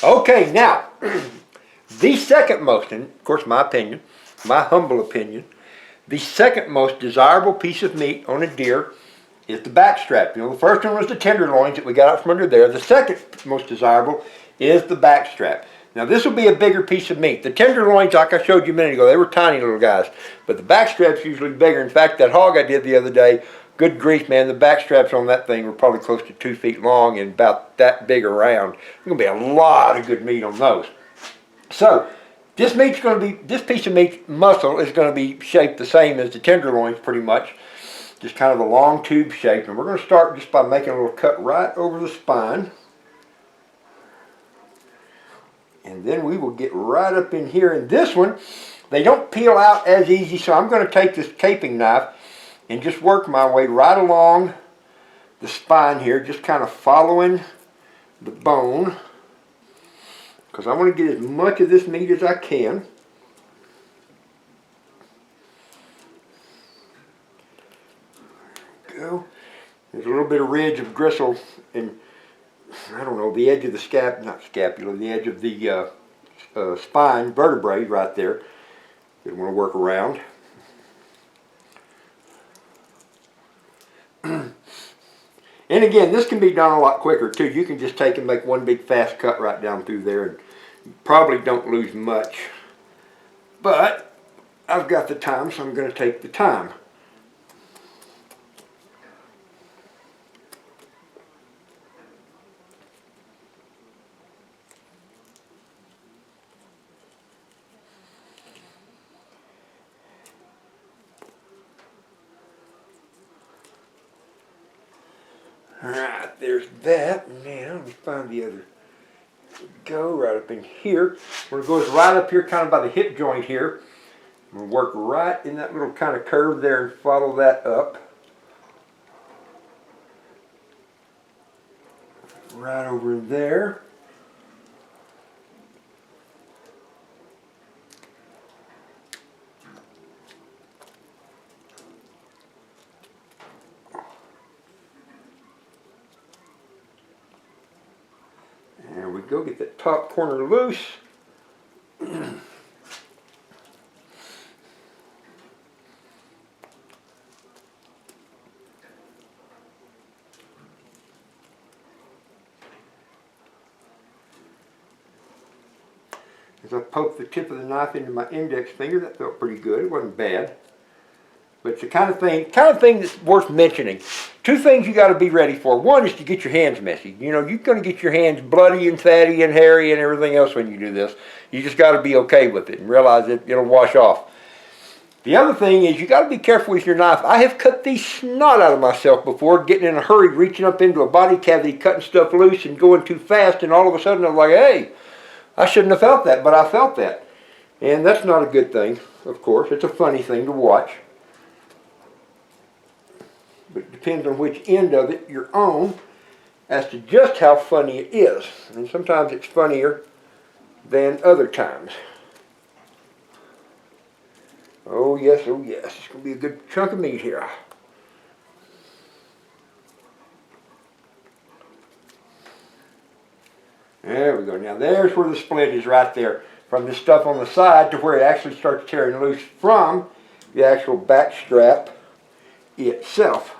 Okay, now, the second most, and of course my opinion, my humble opinion, the second most desirable piece of meat on a deer is the backstrap. You know, the first one was the tenderloins that we got out from under there. The second most desirable is the backstrap. Now this will be a bigger piece of meat. The tenderloins, like I showed you a minute ago, they were tiny little guys. But the backstrap's usually bigger. In fact, that hog I did the other day, good grief, man, the backstraps on that thing were probably close to 2 feet long and about that big around. There's going to be a lot of good meat on those. So, this piece of meat muscle is going to be shaped the same as the tenderloins pretty much. Just kind of a long tube shape. And we're going to start just by making a little cut right over the spine. And then we will get right up in here. And this one, they don't peel out as easy, so I'm going to take this caping knife and just work my way right along the spine here, just kind of following the bone, because I want to get as much of this meat as I can. There we go. There's a little bit of ridge of gristle and, I don't know, the edge of the the edge of the spine vertebrae right there. We want to work around. And again, this can be done a lot quicker too. You can just take and make one big fast cut right down through there and you probably don't lose much. But I've got the time, so I'm going to take the time. Alright, there's that. Now, let me find the other. There we go, right up in here. We're going to go right up here, kind of by the hip joint here. We'll work right in that little kind of curve there and follow that up. Right over there. There we go, get that top corner loose. As I poked the tip of the knife into my index finger, that felt pretty good. It wasn't bad. But it's the kind of thing that's worth mentioning. Two things you got to be ready for. One is to get your hands messy. You know, you're going to get your hands bloody and fatty and hairy and everything else when you do this. You just got to be okay with it and realize that it'll wash off. The other thing is you got to be careful with your knife. I have cut the snot out of myself before, getting in a hurry, reaching up into a body cavity, cutting stuff loose and going too fast, and all of a sudden I'm like, hey, I shouldn't have felt that, but I felt that. And that's not a good thing, of course. It's a funny thing to watch. But it depends on which end of it you're on as to just how funny it is. And sometimes it's funnier than other times. Oh yes, oh yes. It's going to be a good chunk of meat here. There we go. Now there's where the split is right there. From this stuff on the side to where it actually starts tearing loose from the actual back strap itself.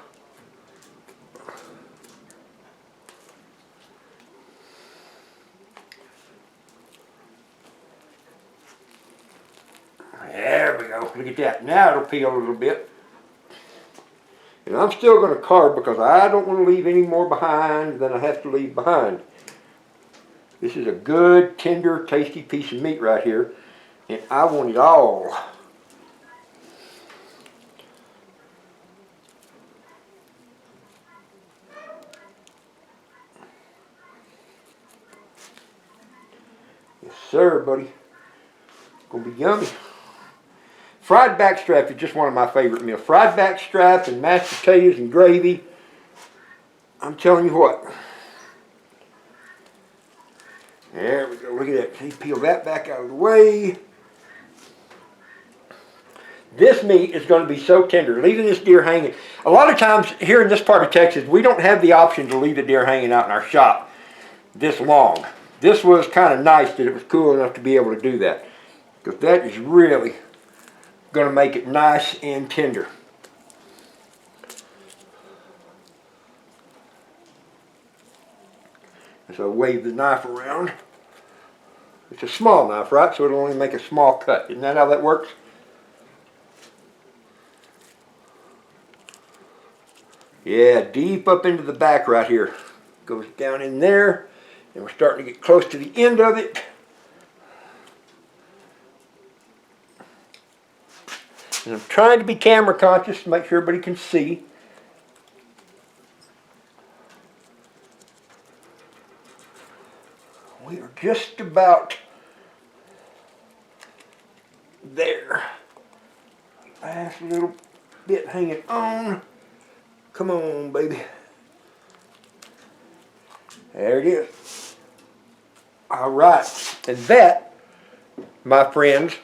There we go. Look at that. Now it'll peel a little bit. And I'm still going to carve because I don't want to leave any more behind than I have to leave behind. This is a good, tender, tasty piece of meat right here. And I want it all. Yes, sir, buddy. Gonna be yummy. Fried backstrap is just one of my favorite meals. Fried backstrap and mashed potatoes and gravy. I'm telling you what. There we go. Look at that. See, peel that back out of the way. This meat is going to be so tender. Leaving this deer hanging. A lot of times here in this part of Texas, we don't have the option to leave the deer hanging out in our shop this long. This was kind of nice that it was cool enough to be able to do that, because that is really going to make it nice and tender. So wave the knife around. It's a small knife, right? So it'll only make a small cut. Isn't that how that works? Yeah, deep up into the back right here. Goes down in there, and we're starting to get close to the end of it. And I'm trying to be camera conscious to make sure everybody can see. We are just about there. Last little bit hanging on. Come on, baby. There it is. All right. And that, my friends,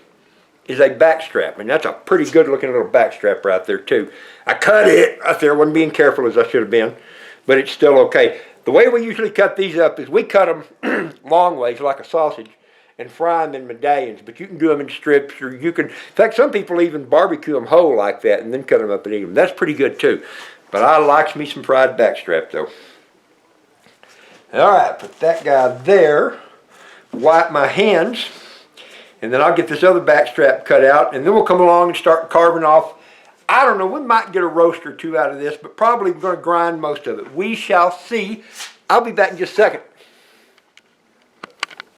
is a backstrap. And that's a pretty good looking little backstrap right there too. I cut it right there. I wasn't being careful as I should have been, but it's still okay. The way we usually cut these up is we cut them long ways like a sausage and fry them in medallions, but you can do them in strips, or you can, in fact, some people even barbecue them whole like that and then cut them up and eat them. That's pretty good too. But I likes me some fried backstrap though. All right, put that guy there, wipe my hands, and then I'll get this other backstrap cut out, and then we'll come along and start carving off. I don't know, we might get a roast or two out of this, but probably we're going to grind most of it. We shall see. I'll be back in just a second.